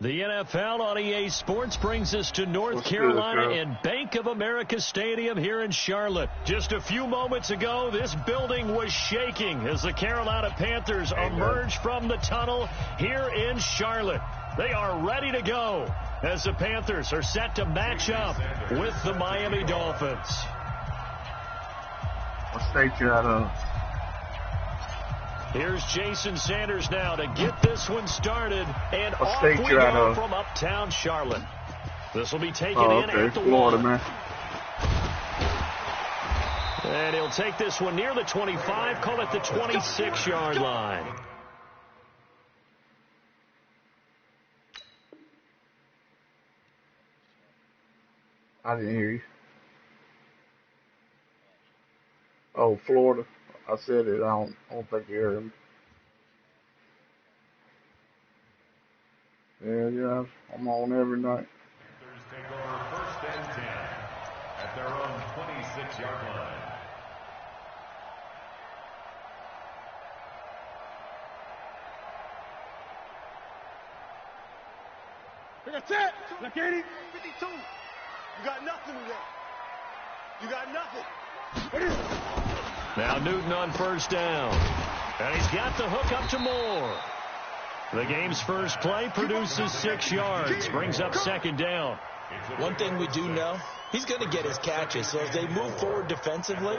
The NFL on EA Sports brings us to North Carolina and Bank of America Stadium here in Charlotte. Just a few moments ago, this building was shaking as the Carolina Panthers emerged from the tunnel here in Charlotte. They are ready to go as the Panthers are set to match up with the Miami Dolphins. What state you out of? Here's Jason Sanders now to get this one started, and what off state we you out go of? from uptown Charlotte. This will be taken in okay. at the Florida, 1. man. And he'll take this one near the 25, call it the 26-yard line. I didn't hear you. Oh, Florida. I said it. I don't think you heard me. Yeah, I'm on every night. Panthers take over 1st and 10 at their own 26-yard line. That's it. Look at it. 52. You got nothing today. You got nothing. What is it? Now Newton on 1st down. And he's got the hook up to Moore. The game's first play produces 6 yards. Brings up 2nd down. One thing we do know, he's going to get his catches. So as they move forward defensively,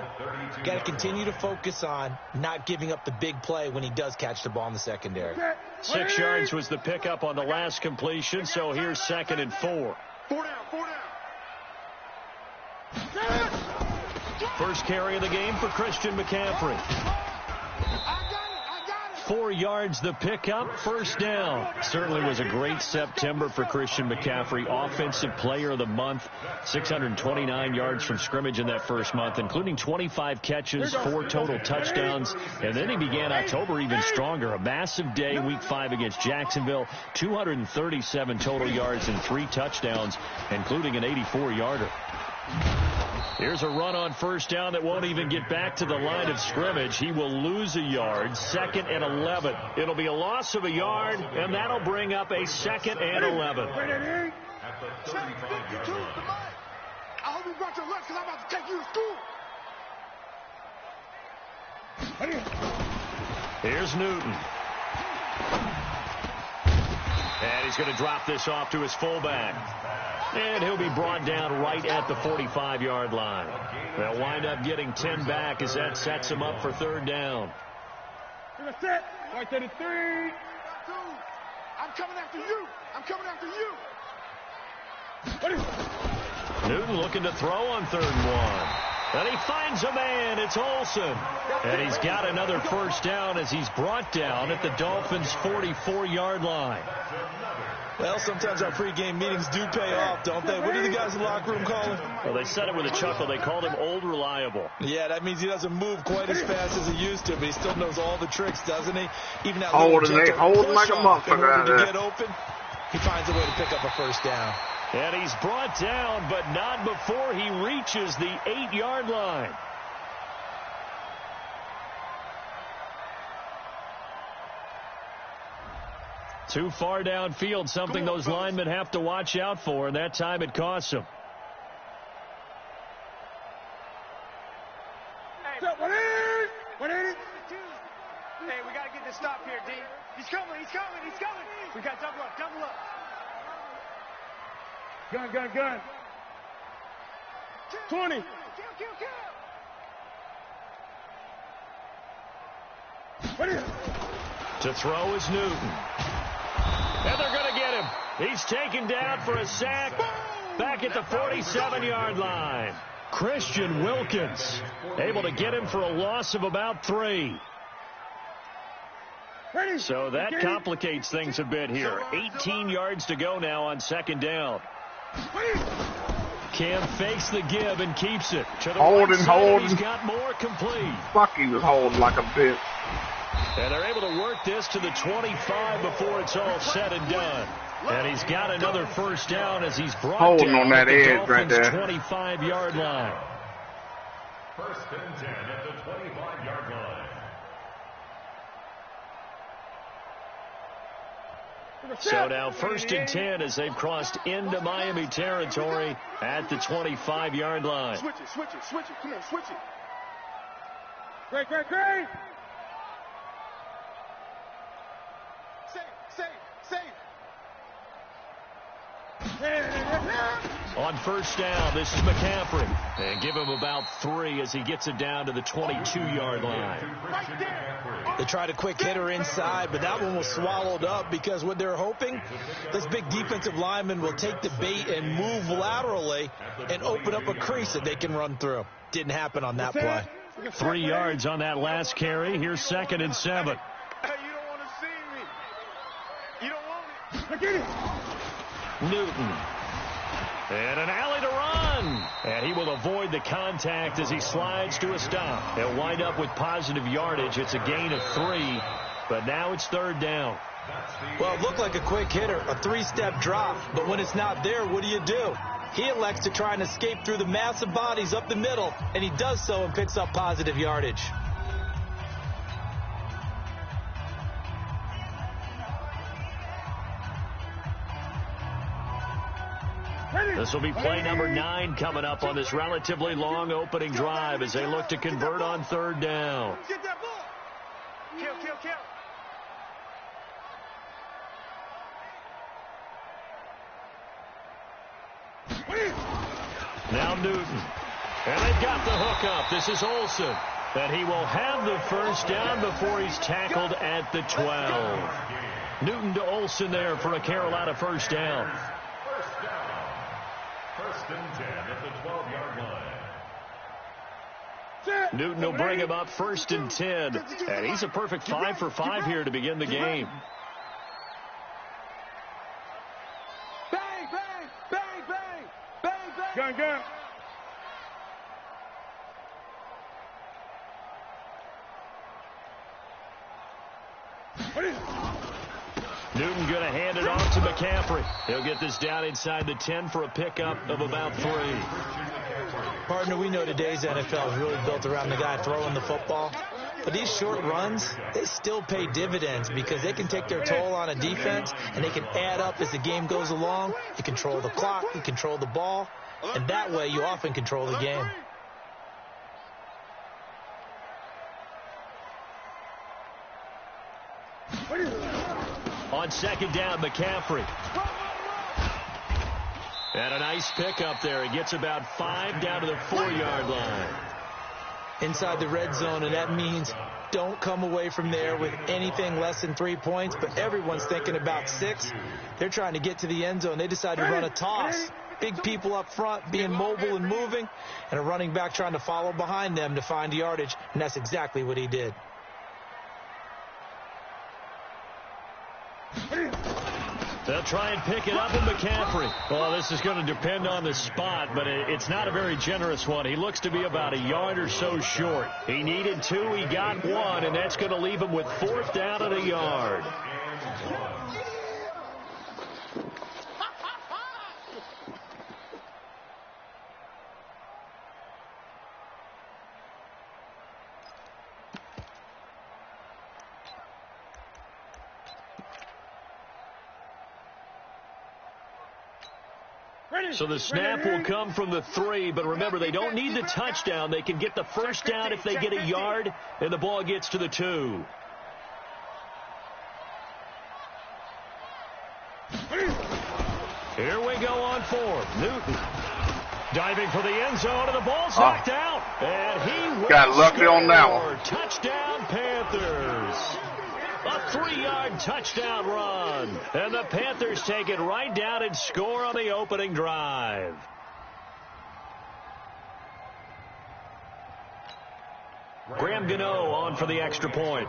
got to continue to focus on not giving up the big play when he does catch the ball in the secondary. 6 yards was the pickup on the last completion, so here's 2nd and 4. 4 down, 4 down. First carry of the game for Christian McCaffrey. 4 yards the pickup, 1st down. Certainly was a great September for Christian McCaffrey. Offensive player of the month. 629 yards from scrimmage in that first month, including 25 catches, 4 total touchdowns. And then he began October even stronger. A massive day, week 5 against Jacksonville. 237 total yards and 3 touchdowns, including an 84-yarder. Here's a run on 1st down that won't even get back to the line of scrimmage. He will lose a yard. 2nd and 11. It'll be a loss of a yard, and that'll bring up a 2nd and 11. At the 35-yard line. I hope you brought your lunch because I'm about to take you to school. Here's Newton. And he's going to drop this off to his fullback. And he'll be brought down right at the 45-yard line. They'll wind up getting 10 back as that sets him up for 3rd down. Right to the 3. I'm coming after you. I'm coming after you. Newton looking to throw on 3rd and 1. And he finds a man. It's Olsen. And he's got another 1st down as he's brought down at the Dolphins' 44-yard line. Well, sometimes our pregame meetings do pay off, don't they? What do the guys in the locker room call him? Well, they said it with a chuckle. They called him Old Reliable. Yeah, that means he doesn't move quite as fast as he used to, but he still knows all the tricks, doesn't he? Even that holding like a motherfucker out there. Get open, he finds a way to pick up a 1st down. And he's brought down, but not before he reaches the 8-yard line. Too far downfield, something those linemen have to watch out for, and that time it costs them. What is it? Hey, we got to get this stop here, D. He's coming. We got double up. Gun. 20. Kill. What is it? To throw is Newton. And they're going to get him. He's taken down for a sack back at the 47-yard line. Christian Wilkins able to get him for a loss of about 3. So that complicates things a bit here. 18 yards to go now on 2nd down. Cam fakes the give and keeps it. To the right side, he's got more complete. Fuck, he was holding like a bitch. And they're able to work this to the 25 before it's all said and done. And he's got another 1st down as he's brought down on that edge Dolphins' right there. 25-yard line. 1st and 10 at the 25-yard line. So now 1st and 10 as they've crossed into Miami territory at the 25-yard line. Switch it. Come on, switch it. Great. Save. On 1st down, this is McCaffrey. And give him about 3 as he gets it down to the 22-yard line. They tried a quick hitter inside, but that one was swallowed up because what they're hoping, this big defensive lineman will take the bait and move laterally and open up a crease that they can run through. Didn't happen on that play. 3 yards on that last carry. Here's 2nd and 7. Hey, you don't want to see me. You don't want it. Get it. Newton. And an alley to run. And he will avoid the contact as he slides to a stop. He'll wind up with positive yardage. It's a gain of 3, but now it's 3rd down. Well, it looked like a quick hitter, a 3-step drop, but when it's not there, what do? He elects to try and escape through the massive bodies up the middle, and he does so and picks up positive yardage. This will be play number 9 coming up on this relatively long opening drive as they look to convert on 3rd down. Get that ball. Kill. Now Newton. And they've got the hook up. This is Olsen. And he will have the 1st down before he's tackled at the 12. Newton to Olsen there for a Carolina 1st down. 1st and 10 at the 12-yard line. Newton will bring him up 1st and 10. And he's a perfect 5 for 5 here to begin the game. Bang. Gun. Newton going to hand it off to McCaffrey. He'll get this down inside the 10 for a pickup of about 3. Partner, we know today's NFL is really built around the guy throwing the football. But these short runs, they still pay dividends because they can take their toll on a defense and they can add up as the game goes along. You control the clock, you control the ball, and that way you often control the game. On 2nd down, McCaffrey. And a nice pickup there. He gets about 5 down to the 4-yard line. Inside the red zone, and that means don't come away from there with anything less than 3 points, but everyone's thinking about 6. They're trying to get to the end zone. They decide to run a toss. Big people up front being mobile and moving, and a running back trying to follow behind them to find yardage, and that's exactly what he did. They'll try and pick it up with McCaffrey. Well, this is going to depend on the spot, but it's not a very generous one. He looks to be about a yard or so short. He needed 2, he got 1, and that's going to leave him with 4th down at a yard. So the snap will come from the 3, but remember, they don't need the touchdown. They can get the 1st down if they get a yard, and the ball gets to the 2. Here we go on 4th. Newton diving for the end zone, and the ball's knocked out. And he got lucky on that one. Touchdown, Panthers. A 3-yard touchdown run. And the Panthers take it right down and score on the opening drive. Graham Gano on for the extra point.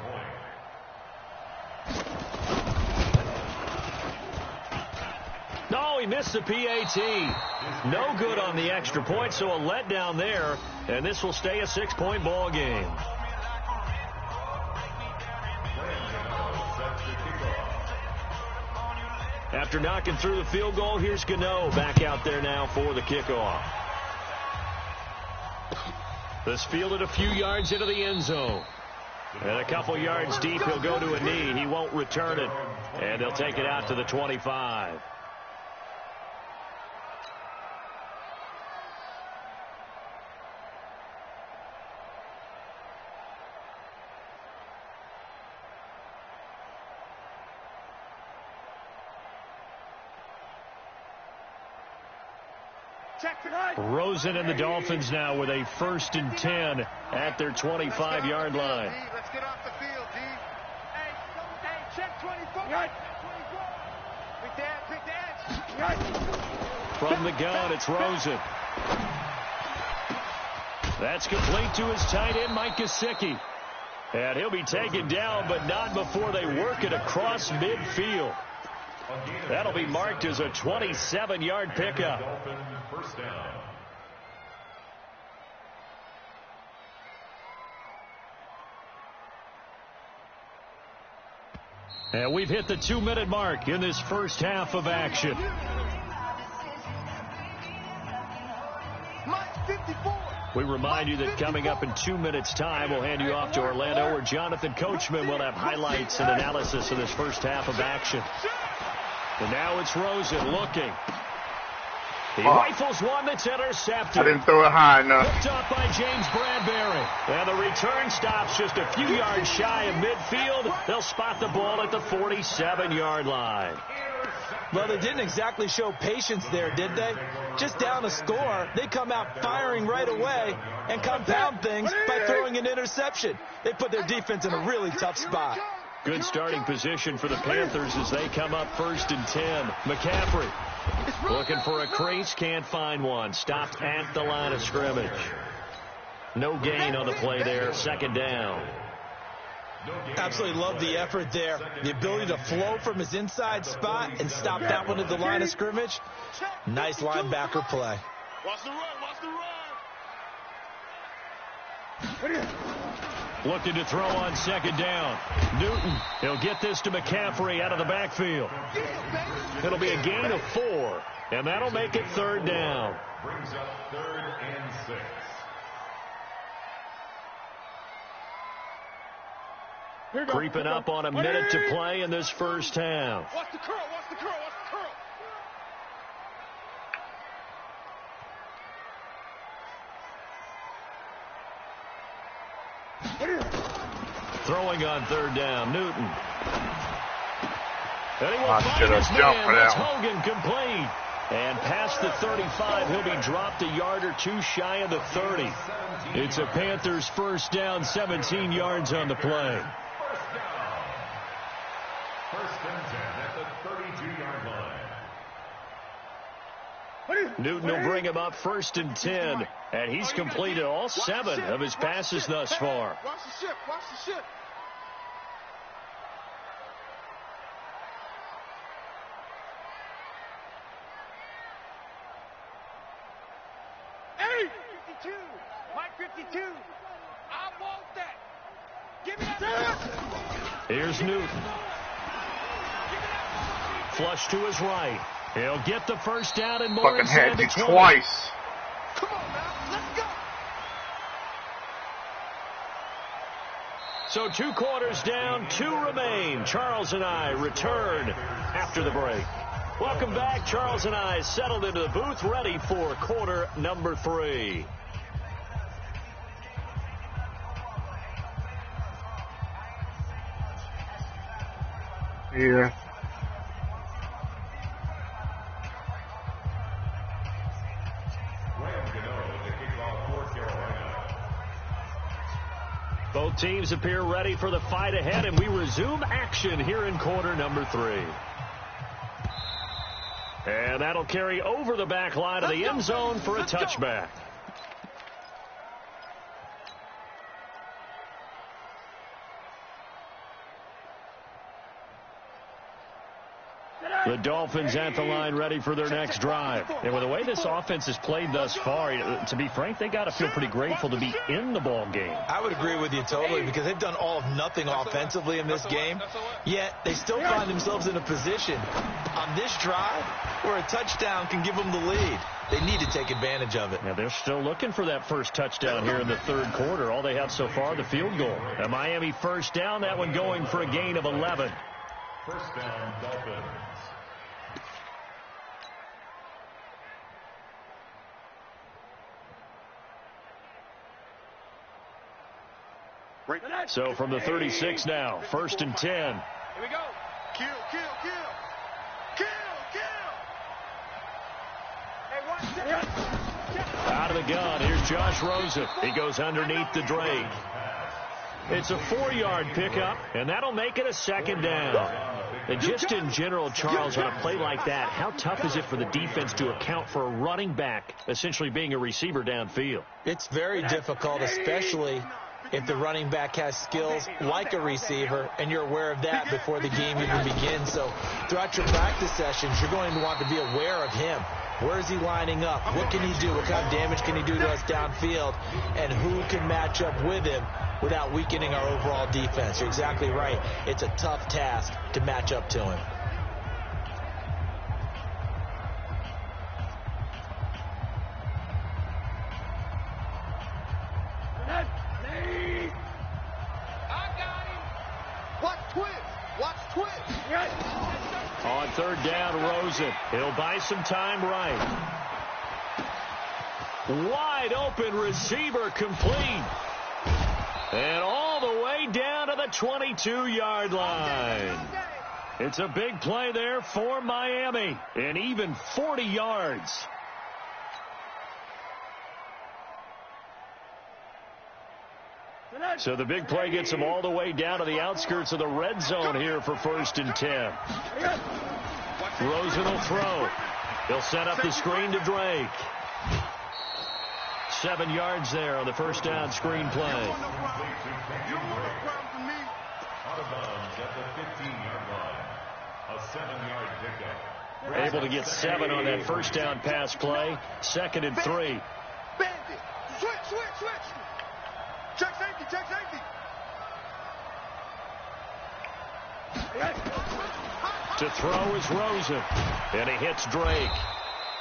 No, he missed the PAT. No good on the extra point, so a letdown there. And this will stay a 6-point ball game. After knocking through the field goal, here's Gano back out there now for the kickoff. This fielded a few yards into the end zone. And a couple yards deep, he'll go to a knee. He won't return it. And they'll take it out to the 25. Rosen and the Dolphins now with a 1st and 10 at their 25-yard line. Let's get off the field, D. Hey, check 24. Pick the edge. From the gun, it's Rosen. That's complete to his tight end, Mike Gesicki. And he'll be taken down, but not before they work it across midfield. That'll be marked as a 27-yard pickup. First down. And we've hit the 2-minute mark in this first half of action. We remind you that coming up in 2 minutes' time, we'll hand you off to Orlando, where Jonathan Coachman will have highlights and analysis of this first half of action. And now it's Rosen looking. He rifles one that's intercepted. I didn't throw it high enough. Picked up by James Bradbury. And the return stops just a few yards shy of midfield. They'll spot the ball at the 47-yard line. Well, they didn't exactly show patience there, did they? Just down a score, they come out firing right away and compound things by throwing an interception. They put their defense in a really tough spot. Good starting position for the Panthers as they come up 1st and 10. McCaffrey looking for a crease, can't find one. Stopped at the line of scrimmage. No gain on the play there. 2nd down. Absolutely love the effort there. The ability to flow from his inside spot and stop that one at the line of scrimmage. Nice linebacker play. Watch the run, watch the run. Looking to throw on 2nd down. Newton, he'll get this to McCaffrey out of the backfield. It'll be a gain of 4, and that'll make it 3rd down. Brings up 3rd and 6. Creeping up on a minute to play in this first half. Watch the curl, watch the curl, watch the curl. Throwing on 3rd down, Newton. I should have jumped for that one. Hogan complete. And past the 35, he'll be dropped a yard or two shy of the 30. It's a Panthers 1st down, 17 yards on the play. 1st and 10 at the 32-yard line. Newton will bring him up 1st and 10. And he's completed all 7 of his passes thus far. Watch the ship, watch the ship. Hey! 52, Mike 52. I want that. Give me that. Here's Newton. Flush to his right. He'll get the 1st down and more. Fucking had you twice. Come on now, let's go. So 2 quarters down, 2 remain. Charles and I return after the break. Welcome back. Charles and I settled into the booth, ready for quarter number 3. Yeah. Both teams appear ready for the fight ahead, and we resume action here in quarter number 3. And that'll carry over the back line of the end zone for a touchback. The Dolphins at the line ready for their next drive. And with the way this offense has played thus far, to be frank, they got to feel pretty grateful to be in the ball game. I would agree with you totally, because they've done all of nothing offensively in this game, yet they still find themselves in a position on this drive where a touchdown can give them the lead. They need to take advantage of it. Now, they're still looking for that first touchdown here in the 3rd quarter. All they have so far, the field goal. A Miami 1st down, that one going for a gain of 11. First down, Dolphins. So from the 36 now, 1st and 10. Here we go. Kill, kill, kill. Kill, kill. Hey, watch. Out of the gun, here's Josh Rosen. He goes underneath to Drake. It's a 4-yard pickup, and that'll make it a 2nd down. And just in general, Charles, on a play like that, how tough is it for the defense to account for a running back essentially being a receiver downfield? It's very difficult, especially if the running back has skills like a receiver, and you're aware of that before the game even begins. So throughout your practice sessions, you're going to want to be aware of him. Where is he lining up? What can he do? What kind of damage can he do to us downfield? And who can match up with him without weakening our overall defense? You're exactly right. It's a tough task to match up to him. On 3rd down, Rosen. He'll buy some time right. Wide open receiver complete. And all the way down to the 22-yard line. It's a big play there for Miami. And even 40 yards. So the big play gets him all the way down to the outskirts of the red zone here for 1st and 10. Rosen will throw. He'll set up the screen to Drake. 7 yards there on the 1st down screen play. Out of bounds at the 15-yard line. A 7-yard pickup. Able to get 7 on that 1st down pass play. 2nd and 3. Bandit. Switch. Check safety. To throw is Rosen. And he hits Drake.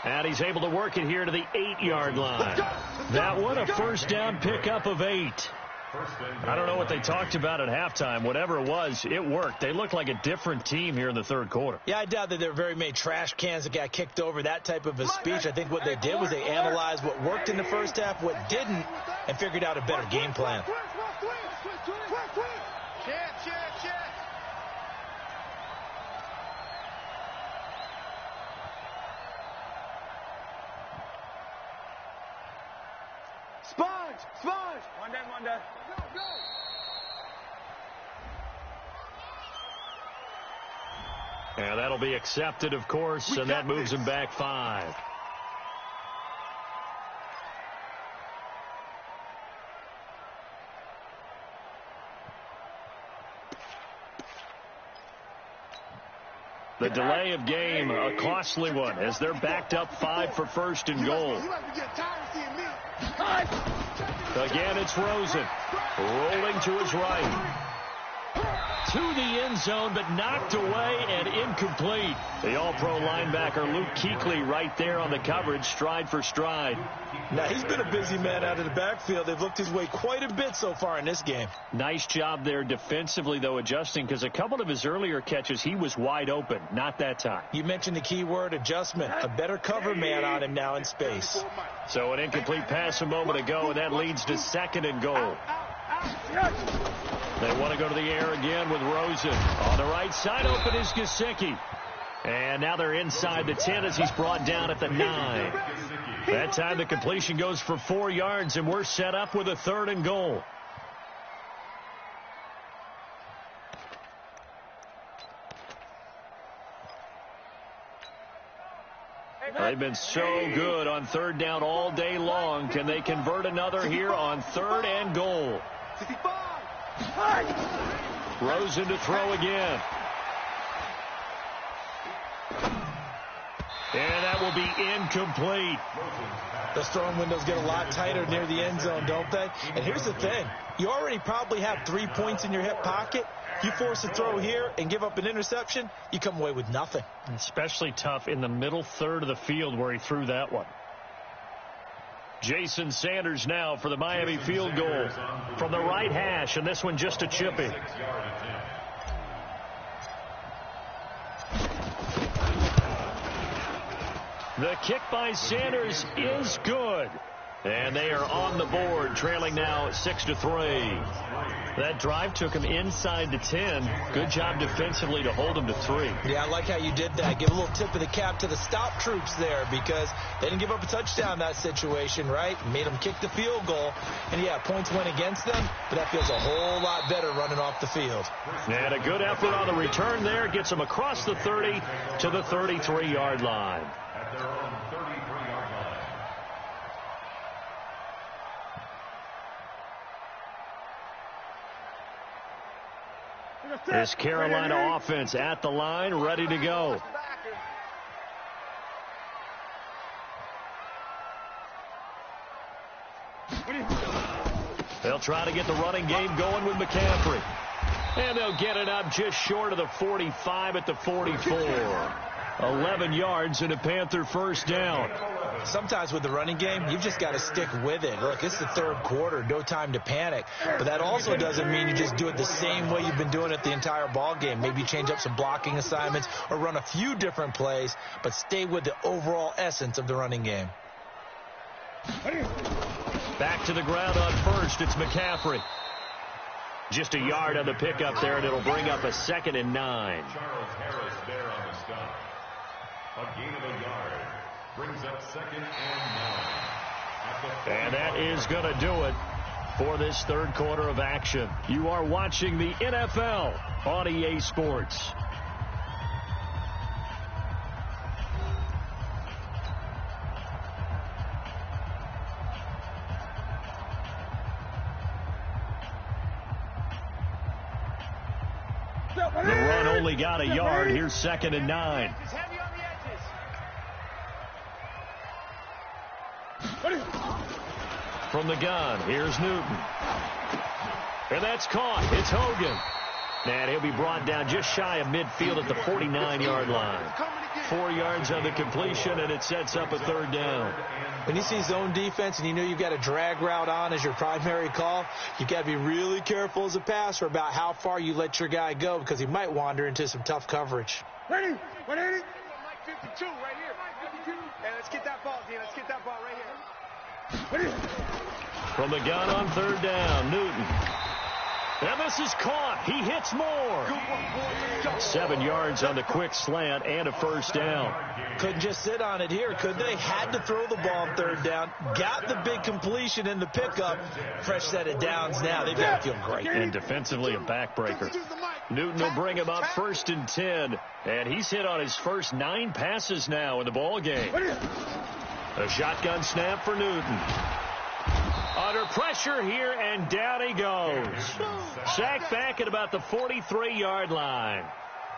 And he's able to work it here to the 8-yard line. That one, a 1st down pickup of 8. I don't know what they talked about at halftime. Whatever it was, it worked. They looked like a different team here in the 3rd quarter. Yeah, I doubt that there were very many trash cans that got kicked over, that type of a speech. I think what they did was they analyzed what worked in the first half, what didn't, and figured out a better game plan. Check. Sponge. One down. Go. And that'll be accepted, of course, and that moves him back 5. The delay of game, a costly one, as they're backed up 5 for 1st and goal. Again, it's Rosen. Rolling to his right. To the end zone, but knocked away and incomplete. The all-pro linebacker Luke Kuechly right there on the coverage, stride for stride. Now, he's been a busy man out of the backfield. They've looked his way quite a bit so far in this game. Nice job there defensively, though, adjusting, because a couple of his earlier catches, he was wide open. Not that time. You mentioned the key word, adjustment. A better cover man on him now in space. So an incomplete pass a moment ago, and that leads to 2nd and goal. They want to go to the air again with Rosen. On the right side, open is Gesicki. And now they're inside the 10 as he's brought down at the 9. That time the completion goes for 4 yards, and we're set up with a 3rd and goal. They've been so good on 3rd down all day long. Can they convert another here on 3rd and goal? Rosen to throw again. And that will be incomplete. Those throwing windows get a lot tighter near the end zone, don't they? And here's the thing. You already probably have 3 points in your hip pocket. You force a throw here and give up an interception, you come away with nothing. Especially tough in the middle third of the field where he threw that one. Jason Sanders now for the Miami field goal from the right hash, and this one just a chippy. The kick by Sanders is good. And they are on the board, trailing now 6-3. That drive took him inside the 10. Good job defensively to hold him to 3. Yeah, I like how you did that. Give a little tip of the cap to the stop troops there because they didn't give up a touchdown in that situation, right? Made them kick the field goal. And, yeah, points went against them, but that feels a whole lot better running off the field. And a good effort on the return there. Gets them across the 30 to the 33-yard line. At their own 33-yard line. This Carolina offense at the line, ready to go. They'll try to get the running game going with McCaffrey. And they'll get it up just short of the 45 at the 44. 11 yards and a Panther first down. Sometimes with the running game, you've just got to stick with it. Look, it's the third quarter, no time to panic. But that also doesn't mean you just do it the same way you've been doing it the entire ball game. Maybe change up some blocking assignments or run a few different plays, but stay with the overall essence of the running game. Back to the ground on first. It's McCaffrey. Just a yard on the pickup there, and it'll bring up a 2nd and 9. Charles Harris there on the stop. A gain of a yard. Brings up 2nd and 9. And that is going to do it for this third quarter of action. You are watching the NFL on EA Sports. The run only got a yard. Here's 2nd and 9. From the gun, here's Newton. And that's caught. It's Hogan. And he'll be brought down just shy of midfield at the 49-yard line. 4 yards on the completion, and it sets up a third down. When you see zone defense and you know you've got a drag route on as your primary call, you've got to be really careful as a passer about how far you let your guy go because he might wander into some tough coverage. Ready? 180? Mike 52 right here. Mike 52. Hey, let's get that ball, D. Let's get that ball right here. Ready? From the gun on third down, Newton. And this is caught. He hits more. 7 yards on the quick slant and a first down. Couldn't just sit on it here, could they? Had to throw the ball on third down. Got the big completion in the pickup. Fresh set of downs now. They've got to feel great. And defensively a backbreaker. Newton will bring him up 1st and 10. And he's hit on his first 9 passes now in the ball game. A shotgun snap for Newton. Under pressure here, and down he goes. Sacked back at about the 43-yard line.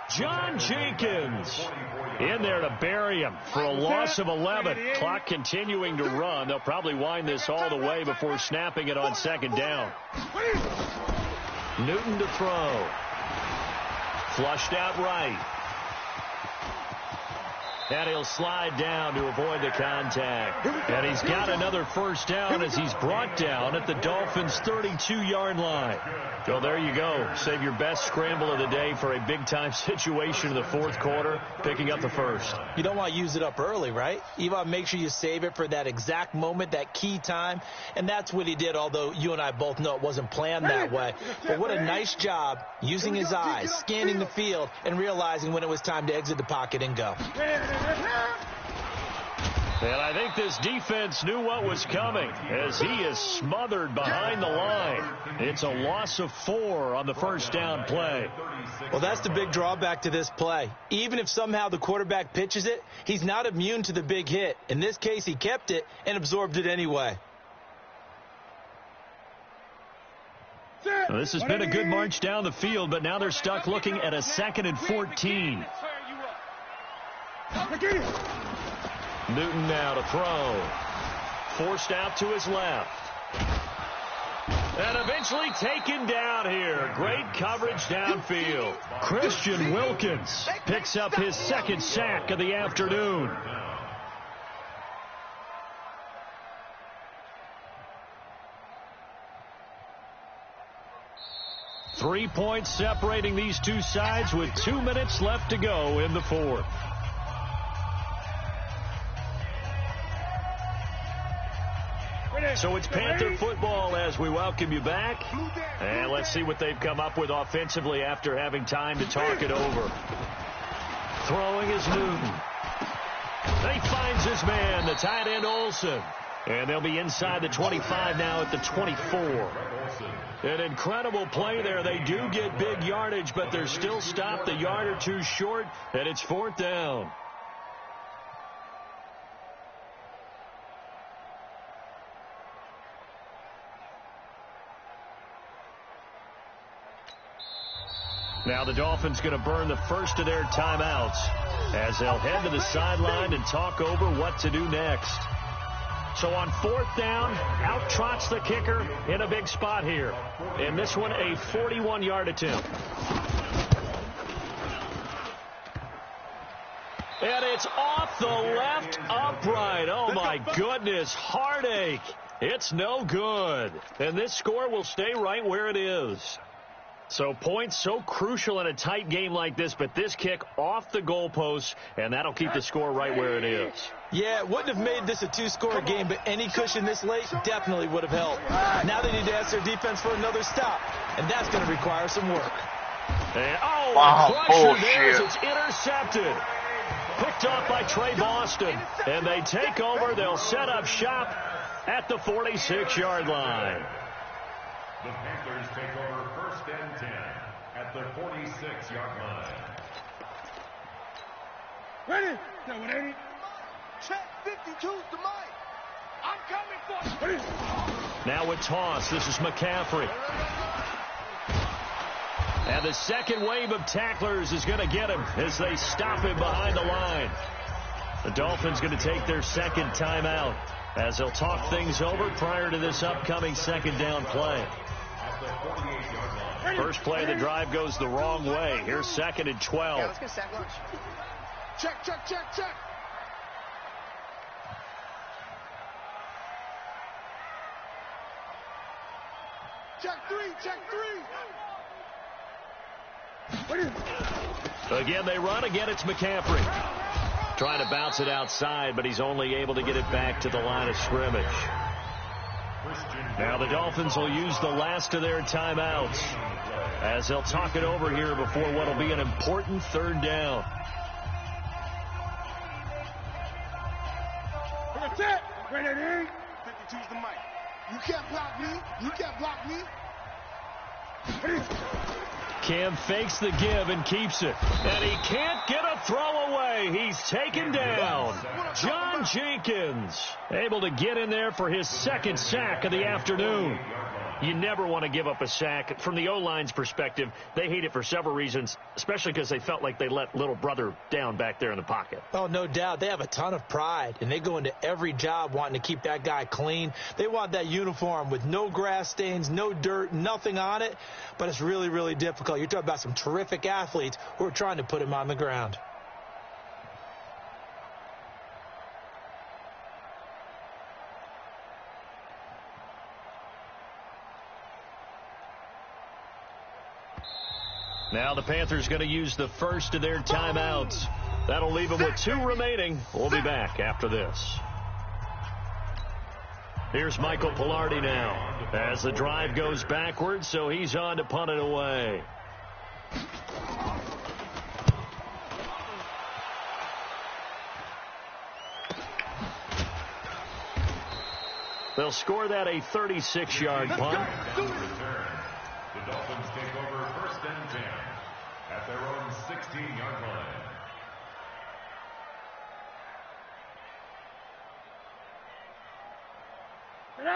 John Jenkins in there to bury him for a loss of 11. Clock continuing to run. They'll probably wind this all the way before snapping it on 2nd down. Newton to throw. Flushed out right. And he'll slide down to avoid the contact. And he's got another first down as he's brought down at the Dolphins' 32-yard line. So there you go. Save your best scramble of the day for a big-time situation in the fourth quarter, picking up the first. You don't want to use it up early, right? You want to make sure you save it for that exact moment, that key time. And that's what he did, although you and I both know it wasn't planned that way. But what a nice job using his eyes, scanning the field, and realizing when it was time to exit the pocket and go. And I think this defense knew what was coming as he is smothered behind the line. It's a loss of 4 on the first down play. Well, that's the big drawback to this play. Even if somehow the quarterback pitches it, he's not immune to the big hit. In this case, he kept it and absorbed it anyway. Well, this has been a good march down the field, but now they're stuck looking at a 2nd and 14. Newton now to throw. Forced out to his left. And eventually taken down here. Great coverage downfield. Christian Wilkins picks up his 2nd sack of the afternoon. Three points separating these two sides with 2 minutes left to go in the fourth. So it's Panther football as we welcome you back. And let's see what they've come up with offensively after having time to talk it over. Throwing is Newton. He finds his man, the tight end Olsen. And they'll be inside the 25 now at the 24. An incredible play there. They do get big yardage, but they're still stopped a yard or two short, and it's 4th down. Now the Dolphins going to burn the first of their timeouts as they'll head to the sideline and talk over what to do next. So on 4th down, out trots the kicker in a big spot here. And this one, a 41-yard attempt. And it's off the left upright. Oh, my goodness, heartache. It's no good. And this score will stay right where it is. So points so crucial in a tight game like this, but this kick off the goalpost, and that'll keep the score right where it is. Yeah, it wouldn't have made this a 2-score game, but any cushion this late definitely would have helped. Now they need to ask their defense for another stop, and that's going to require some work. And, pressure there as it's intercepted. Picked off by Trey Boston, and they take over. They'll set up shop at the 46-yard line. The Panthers take over 1st and 10 at the 46-yard line. Ready? No, it ain't. Check 52's the mic. I'm coming for you. Now with toss, this is McCaffrey. And the second wave of tacklers is going to get him as they stop him behind the line. The Dolphins going to take their second timeout as they'll talk things over prior to this upcoming second down play. First play of the drive goes the wrong way. Here's 2nd and 12. Yeah, let's get sack lunch. Check, check, check, check. Check 3, check 3. Again, they run. Again, it's McCaffrey. Trying to bounce it outside, but he's only able to get it back to the line of scrimmage. Now the Dolphins will use the last of their timeouts as they'll talk it over here before what will be an important 3rd down. That's it. Ready, 52's the mic. You can't block me. You can't block me. Cam fakes the give and keeps it. And he can't get a throw away. He's taken down. John Jenkins able to get in there for his 2nd sack of the afternoon. You never want to give up a sack. From the O-line's perspective, they hate it for several reasons, especially because they felt like they let little brother down back there in the pocket. Oh, no doubt. They have a ton of pride, and they go into every job wanting to keep that guy clean. They want that uniform with no grass stains, no dirt, nothing on it, but it's really, really difficult. You're talking about some terrific athletes who are trying to put him on the ground. Now the Panthers going to use the first of their timeouts. That'll leave them with 2 remaining. We'll be back after this. Here's Michael Pilardi now as the drive goes backwards, so he's on to punt it away. They'll score that a 36-yard punt. The Dolphins take over 1st and 10 at their own 16-yard line.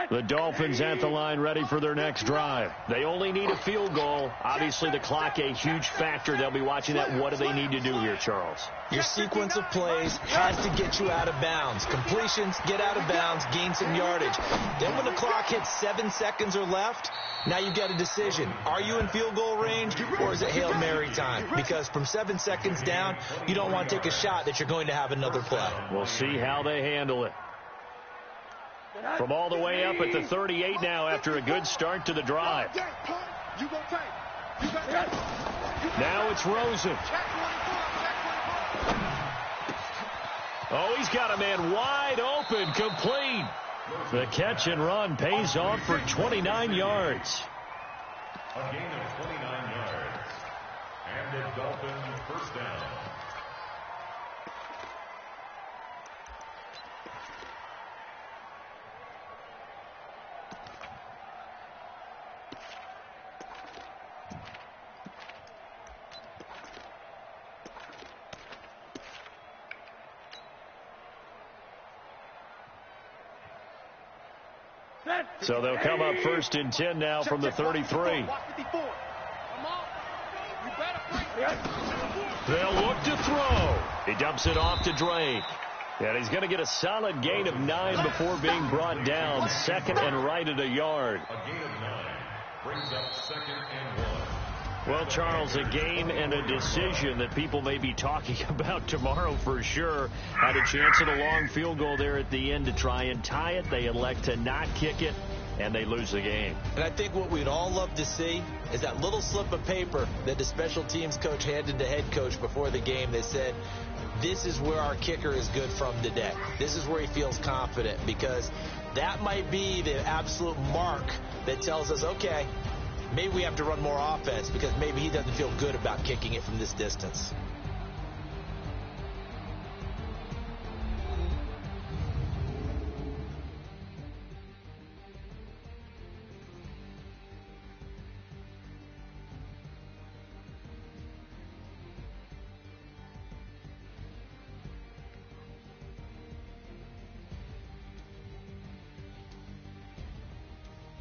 The Dolphins at the line ready for their next drive. They only need a field goal. Obviously, the clock a huge factor. They'll be watching that. What do they need to do here, Charles? Your sequence of plays has to get you out of bounds. Completions, get out of bounds, gain some yardage. Then when the clock hits 7 seconds or left, now you've got a decision. Are you in field goal range or is it Hail Mary time? Because from 7 seconds down, you don't want to take a shot that you're going to have another play. We'll see how they handle it. From all the way up at the 38 now after a good start to the drive. Now it's Rosen. Oh, he's got a man wide open, complete. The catch and run pays off for 29 yards. A gain of 29 yards. And the Dolphins first down. So they'll come up 1st and 10 now from the 33. They'll look to throw. He dumps it off to Drake. And he's going to get a solid gain of 9 before being brought down. 2nd and right at a yard. A gain of 9 brings up 2nd and 1. Well, Charles, a game and a decision that people may be talking about tomorrow for sure. Had a chance at a long field goal there at the end to try and tie it. They elect to not kick it, and they lose the game. And I think what we'd all love to see is that little slip of paper that the special teams coach handed to head coach before the game that said, this is where our kicker is good from today. This is where he feels confident, because that might be the absolute mark that tells us, okay, maybe we have to run more offense because maybe he doesn't feel good about kicking it from this distance.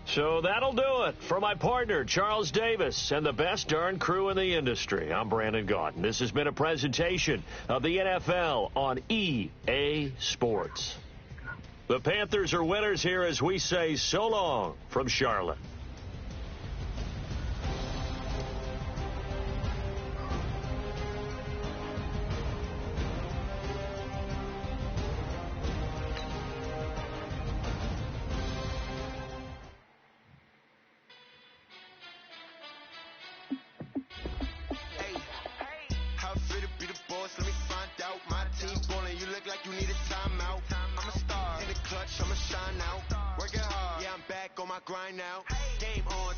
So that'll do it for my partner, Charles Davis, and the best darn crew in the industry. I'm Brandon Gaudin. This has been a presentation of the NFL on EA Sports. The Panthers are winners here as we say so long from Charlotte. Grind now. Game on.